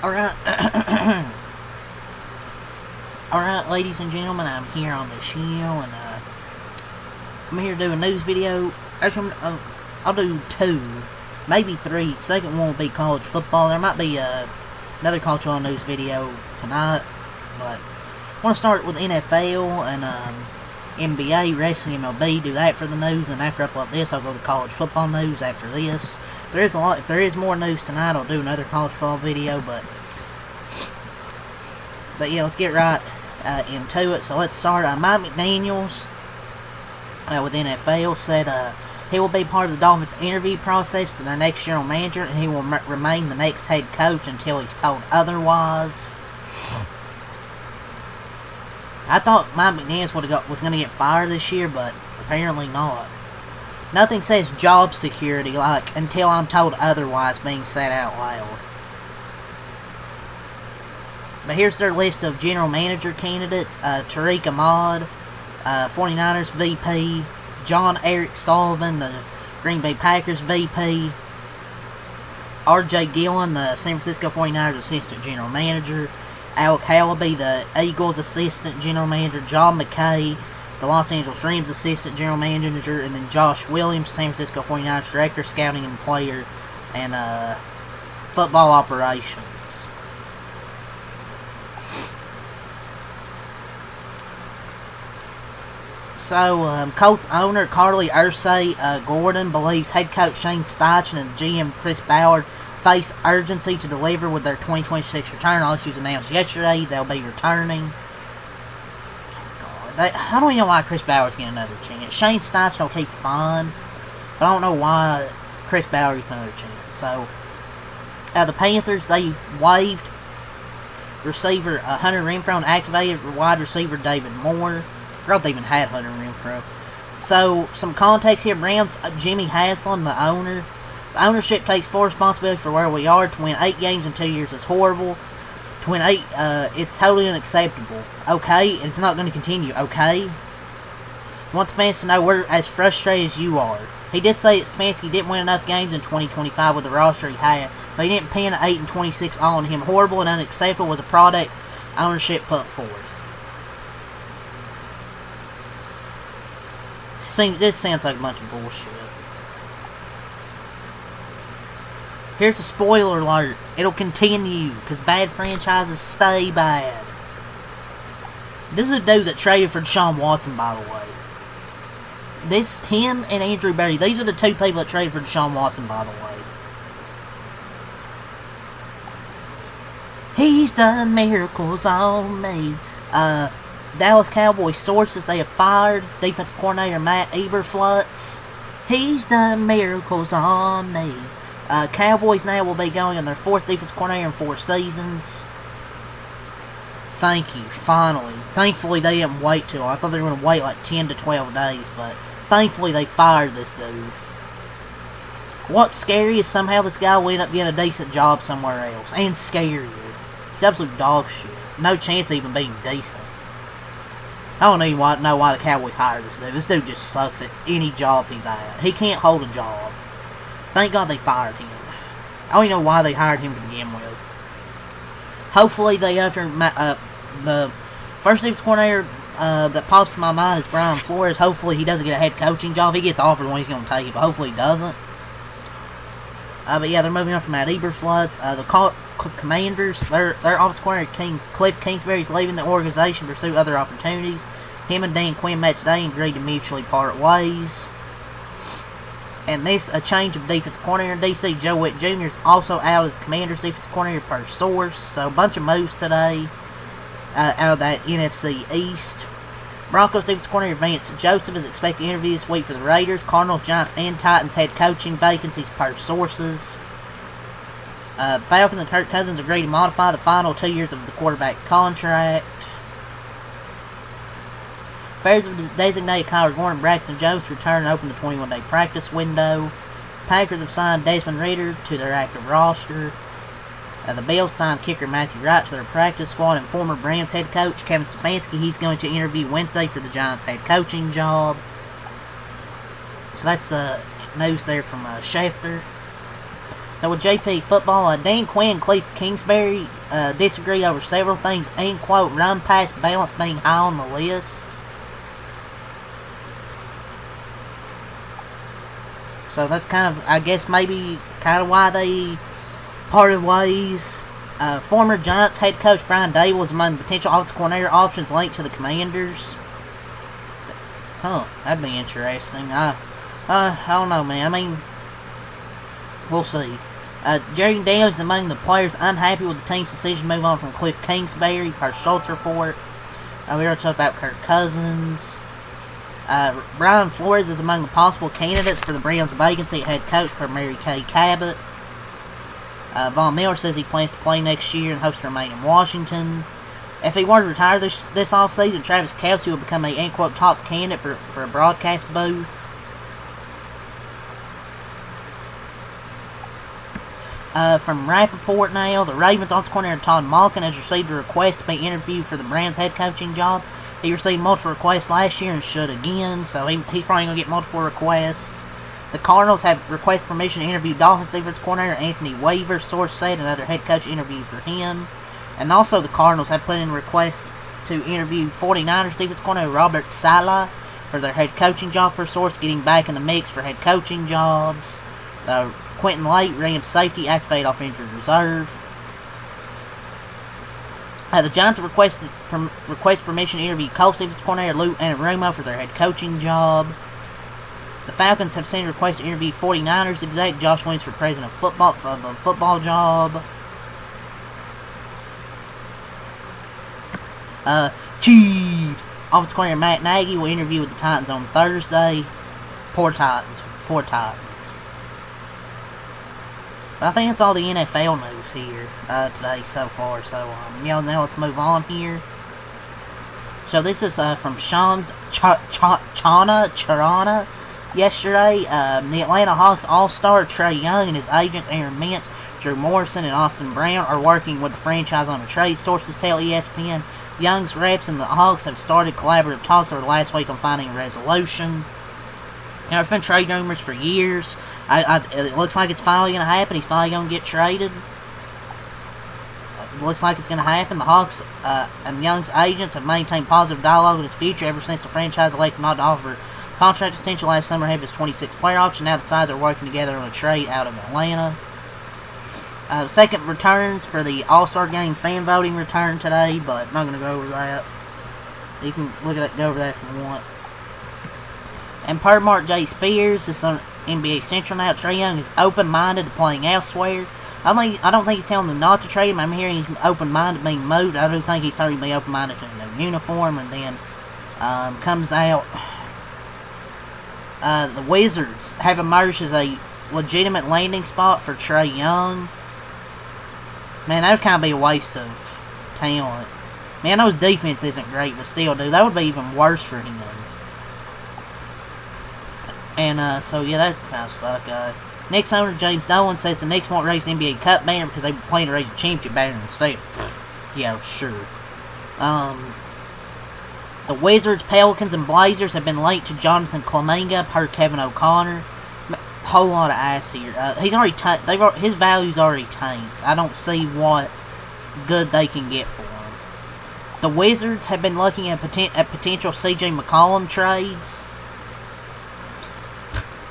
Alright, alright, ladies and gentlemen, I'm here on the show, and I'm here to do a news video. Actually, I'll do two, maybe three. Second one will be college football. There might be another college football news video tonight, but I want to start with NFL and NBA, wrestling, MLB. Do that for the news, and after I upload this, I'll go to college football news after this. There is a lot. If there is more news tonight, I'll do another college football video. But yeah, let's get right into it. So let's start. Mike McDaniels with NFL said he will be part of the Dolphins' interview process for their next general manager, and he will remain the next head coach until he's told otherwise. I thought Mike McDaniels was going to get fired this year, but apparently not. Nothing says job security like until I'm told otherwise being said out loud. But here's their list of general manager candidates. Tariq Ahmad, 49ers VP. John Eric Sullivan, the Green Bay Packers VP. R.J. Gillen, the San Francisco 49ers assistant general manager. Alec Hallaby, the Eagles assistant general manager. John McKay, the Los Angeles Rams assistant general manager, and then Josh Williams, San Francisco 49ers director, scouting and player, and football operations. So, Colts owner Carly Ursay Gordon believes head coach Shane Steichen and GM Chris Ballard face urgency to deliver with their 2026 return. All this was announced yesterday. They'll be returning. I don't even know why Chris Ballard's getting another chance. Shane Steichen, okay, fine. But I don't know why Chris Ballard gets another chance. So, the Panthers, they waived receiver Hunter Renfrow and activated wide receiver David Moore. I forgot they even had Hunter Renfrow. So, some context here. Browns, Jimmy Haslam, the owner. The ownership takes full responsibility for where we are. To win 8 games in 2 years is horrible. To win 8, it's totally unacceptable. Okay, it's not going to continue. Okay, I want the fans to know we're as frustrated as you are. He did say Stefanski didn't win enough games in 2025 with the roster he had, but he didn't pin 8 and 26 on him. Horrible and unacceptable was a product ownership put forth. This sounds like a bunch of bullshit. Here's a spoiler alert. It'll continue, because bad franchises stay bad. This is a dude that traded for Deshaun Watson, by the way. Him and Andrew Berry, these are the two people that traded for Deshaun Watson, by the way. He's done miracles on me. Dallas Cowboys sources, they have fired defensive coordinator Matt Eberflus. He's done miracles on me. Cowboys now will be going on their 4th defensive coordinator in 4 seasons. Thank you, finally. Thankfully, they didn't wait too long. I thought they were going to wait like 10 to 12 days, but thankfully they fired this dude. What's scary is somehow this guy will end up getting a decent job somewhere else. And scarier. He's absolute dog shit. No chance of even being decent. I don't even know why the Cowboys hired this dude. This dude just sucks at any job he's at. He can't hold a job. Thank God they fired him. I don't even know why they hired him to begin with. Hopefully they, after the first defensive coordinator that pops in my mind is Brian Flores. Hopefully he doesn't get a head coaching job. If he gets offered one, he's going to take it, but hopefully he doesn't. But yeah, they're moving on from Matt Eberflus. The Commanders, their offensive coordinator Cliff Kingsbury's leaving the organization to pursue other opportunities. Him and Dan Quinn met today and agreed to mutually part ways. And this, a change of defensive coordinator in D.C. Joe Witt Jr. is also out as Commanders' defensive coordinator per source. So a bunch of moves today out of that NFC East. Broncos defensive coordinator Vance Joseph is expected to interview this week for the Raiders. Cardinals, Giants, and Titans head coaching vacancies per sources. Falcons and Kirk Cousins agreed to modify the final 2 years of the quarterback contract. Bears have designated Kyler Gordon and Braxton Jones to return and open the 21-day practice window. Packers have signed Desmond Ridder to their active roster. The Bills signed kicker Matthew Wright to their practice squad, and former Browns head coach Kevin Stefanski, he's going to interview Wednesday for the Giants head coaching job. So that's the news there from Schefter. So with JP football, Dan Quinn and Cliff Kingsbury disagree over several things, and quote, run pass balance being high on the list. So that's kind of, I guess, maybe kind of why they parted ways. Former Giants head coach Brian Dable was among the potential offensive coordinator options linked to the Commanders. Huh, that'd be interesting. I don't know, man. I mean, we'll see. Jerry Daniels is among the players unhappy with the team's decision to move on from Cliff Kingsbury, per Schultz report. We already talked about Kirk Cousins. Brian Flores is among the possible candidates for the Browns' vacancy at head coach, per Mary Kay Cabot. Von Miller says he plans to play next year and hopes to remain in Washington. If he were to retire this offseason, Travis Kelce will become a, end quote, top candidate for a broadcast booth. From Rappaport now, the Ravens offensive coordinator Todd Monken has received a request to be interviewed for the Browns head coaching job. He received multiple requests last year and should again, so he's probably going to get multiple requests. The Cardinals have requested permission to interview Dolphins defensive coordinator Anthony Weaver, source said, another head coach interview for him. And also the Cardinals have put in a request to interview 49ers defensive coordinator Robert Saleh for their head coaching job, per source, getting back in the mix for head coaching jobs. Quentin Lake, Rams safety, activated off injured reserve. The Giants have requested permission to interview Colts defensive coordinator Lou Anarumo for their head coaching job. The Falcons have sent a request to interview 49ers exec Josh Wentz for president of football job. Chiefs offensive coordinator Matt Nagy will interview with the Titans on Thursday. Poor Titans. But I think that's all the NFL news here today so far. So, now let's move on here. So this is from Sean's Charana yesterday. The Atlanta Hawks All-Star Trae Young and his agents Aaron Mintz, Drew Morrison, and Austin Brown are working with the franchise on a trade. Sources tell ESPN Young's reps and the Hawks have started collaborative talks over the last week on finding a resolution. You know, there's been trade rumors for years. It looks like it's finally going to happen. He's finally going to get traded. It looks like it's going to happen. The Hawks and Young's agents have maintained positive dialogue with his future ever since the franchise elected not to offer contract extension last summer ahead of his 26th player option. Now the sides are working together on a trade out of Atlanta. Second returns for the All-Star Game fan voting return today, but I'm not going to go over that. You can go over that if you want. And per Mark J. Spears, this is on NBA Central now, Trae Young is open-minded to playing elsewhere. I don't think he's telling them not to trade him. I'm hearing he's open-minded being moved. I do think he's certainly open-minded to a new uniform. And then comes out, the Wizards have emerged as a legitimate landing spot for Trae Young. Man, that would kind of be a waste of talent. Man, I know his defense isn't great, but still, dude, that would be even worse for him. And, so, yeah, that kind of suck. Knicks owner James Dolan says the Knicks won't raise the NBA Cup banner because they plan to raise the championship banner instead. Yeah, sure. The Wizards, Pelicans, and Blazers have been linked to Jonathan Kuminga per Kevin O'Connor. Whole lot of ass here. He's already his value's already tanked. I don't see what good they can get for him. The Wizards have been looking at potential C.J. McCollum trades.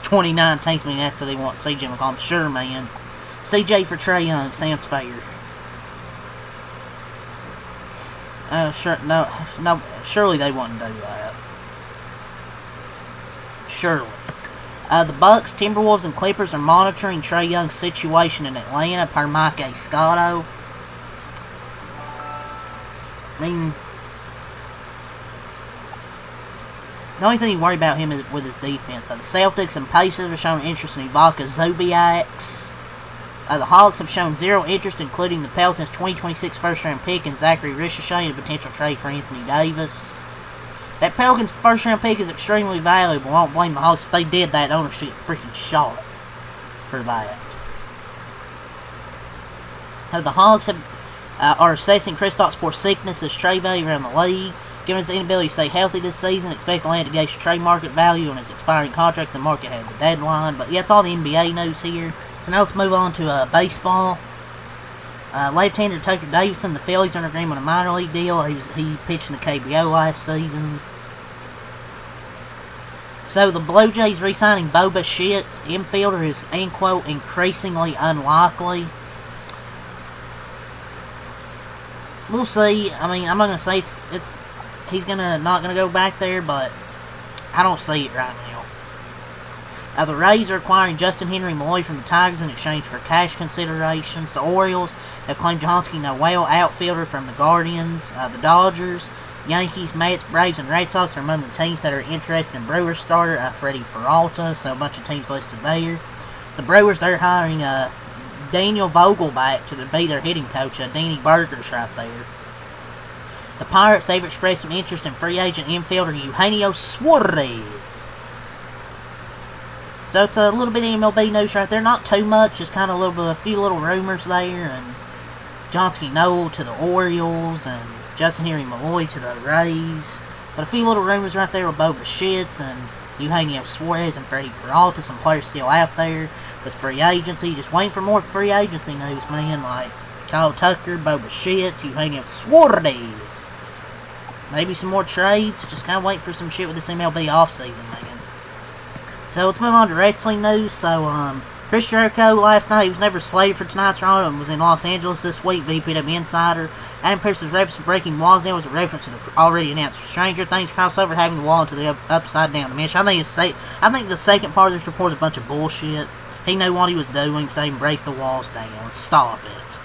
29 teams being asked if they want C.J. McCollum. Sure, man. C.J. for Trae Young sounds fair. Sure, no, surely they wouldn't do that. Surely. The Bucks, Timberwolves, and Clippers are monitoring Trae Young's situation in Atlanta per Mike Escato. I mean, the only thing you worry about him is with his defense. The Celtics and Pacers have shown interest in Ivica Zubac. The Hawks have shown zero interest, including the Pelicans' 2026 first-round pick and Zachary Ricochet and a potential trade for Anthony Davis. That Pelicans first-round pick is extremely valuable. I don't blame the Hawks. If they did that, ownership freaking shot for that. The Hawks are assessing Kristaps Porzingis' trade value around the league. Given his inability to stay healthy this season, expect Atlanta to gauge trade market value on his expiring contract. The market had the deadline. But yeah, it's all the NBA news here. Now let's move on to baseball. Left-hander Tucker Davidson, the Phillies are in agreement on a minor league deal. He pitched in the KBO last season. So the Blue Jays re-signing Bo Bichett's infielder is, end quote, increasingly unlikely. We'll see. I mean, I'm not gonna say he's not gonna go back there, but I don't see it right now. The Rays are acquiring Justin Henry Malloy from the Tigers in exchange for cash considerations. The Orioles have claimed Johanski Noel, outfielder from the Guardians. The Dodgers, Yankees, Mets, Braves, and Red Sox are among the teams that are interested in Brewers starter Freddie Peralta, so a bunch of teams listed there. The Brewers, they're hiring Daniel Vogelbach to be their hitting coach. Danny Berger's right there. The Pirates, they've expressed some interest in free agent infielder Eugenio Suarez. So it's a little bit of MLB news right there. Not too much, just kind of a few little rumors there. And Johanski Noel to the Orioles, and Justin Henry Malloy to the Rays. But a few little rumors right there with Bo Bichette and Eugenio Suarez and Freddie Peralta. Some players still out there with free agency. Just waiting for more free agency news, man. Like Kyle Tucker, Bo Bichette, Eugenio Suarez. Maybe some more trades. Just kind of waiting for some shit with this MLB offseason, man. So let's move on to wrestling news. So, Chris Jericho last night, he was never slated for tonight's Raw and was in Los Angeles this week. VPW Insider. Adam Pearce's reference to breaking walls down was a reference to the already announced Stranger Things crossover, having the wall into the upside down dimension. I think the second part of this report is a bunch of bullshit. He knew what he was doing, saying break the walls down. Stop it.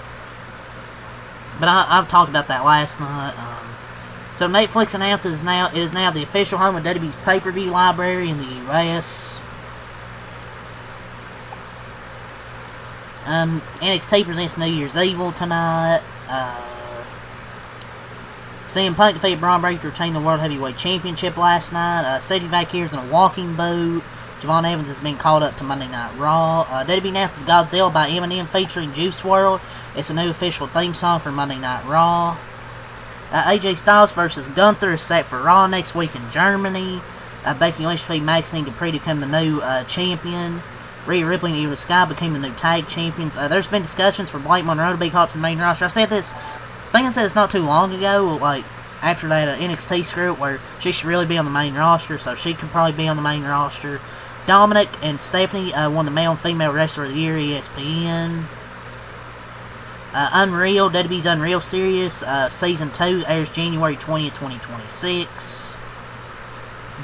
But I've talked about that last night. So Netflix announces it is now the official home of WWE's pay-per-view library in the U.S. NXT presents New Year's Evil tonight. CM Punk defeated Braun Breaker to retain the World Heavyweight Championship last night. Stevie Vaquer's in a walking boot. Javon Evans has been called up to Monday Night Raw. WWE announces Godzilla by Eminem featuring Juice WRLD. It's a new official theme song for Monday Night Raw. AJ Styles versus Gunther is set for Raw next week in Germany. Becky Lynch defeated Maxine Dupree to become the new champion. Rhea Ripley and Eva Sky became the new tag champions. There's been discussions for Blake Monroe to be called to the main roster. I think I said this not too long ago, like after that NXT script, where she should really be on the main roster, so she could probably be on the main roster. Dominic and Stephanie won the Male and Female Wrestler of the Year, ESPN. Unreal, WWE's Unreal Series, Season 2 airs January 20th, 2026.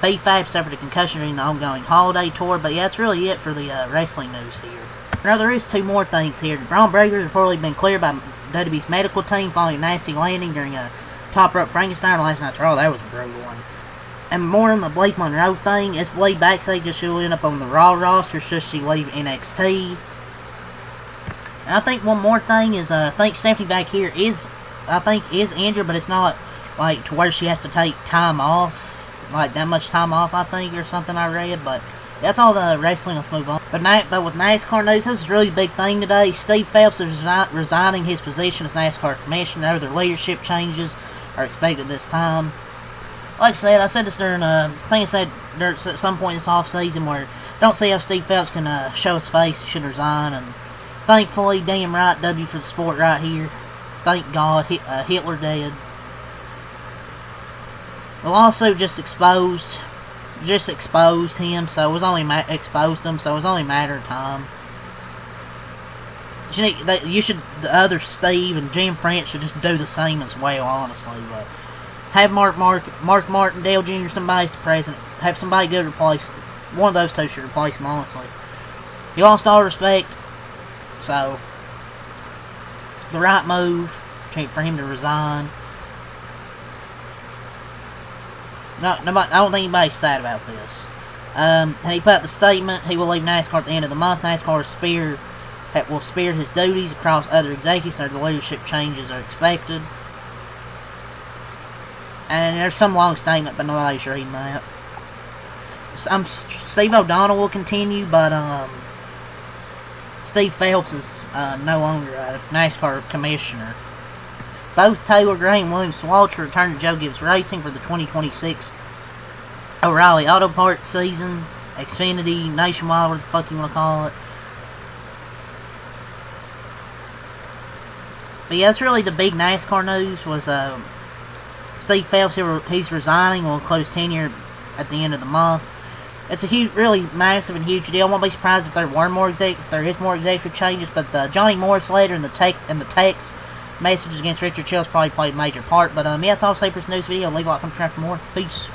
B-Fab suffered a concussion during the ongoing holiday tour, but yeah, that's really it for the wrestling news here. Now, there is two more things here. Braun Breaker has reportedly been cleared by WWE's medical team following a nasty landing during a top rope Frankenstein last night's Raw. That was a brutal one. And more on the Blake Monroe thing, it's believed backstage that she'll end up on the Raw roster should she leave NXT. And I think one more thing is, I think Stephanie back here is injured, but it's not like to where she has to take time off, like that much time off, I think, or something I read. But that's all the wrestling. Let's move on. But with NASCAR news, this is a really big thing today. Steve Phelps is resigning his position as NASCAR commissioner. Other leadership changes are expected this time. Like I said this during I think I said there at some point in this off season where don't see how Steve Phelps can show his face. He should resign, and thankfully, damn right, W for the sport right here. Thank God, Hitler dead. The lawsuit just exposed him, so it was only a matter of time. The other Steve and Jim France should just do the same as well, honestly. But have Mark Martindale Jr. somebody's the president. Have somebody good replace him. One of those two should replace him, honestly. He lost all respect, so the right move for him to resign. No, I don't think anybody's sad about this. And he put out the statement, he will leave NASCAR at the end of the month. NASCAR will spear his duties across other executives, and the leadership changes are expected. And there's some long statement, but nobody's reading that. Steve O'Donnell will continue, but Steve Phelps is no longer a NASCAR commissioner. Both Taylor Gray and William Walsh return to Joe Gibbs Racing for the 2026 O'Reilly Auto Parts season. Xfinity, Nationwide, whatever the fuck you want to call it. But yeah, that's really the big NASCAR news. Was Steve Phelps, he's resigning, will close tenure at the end of the month. It's a huge, really massive and huge deal. I won't be surprised if there is more executive changes. But the Johnny Morris letter and the text messages against Richard Chills probably played a major part. But yeah, that's all I'll say for this news video. Leave a like, comment, subscribe for more. Peace.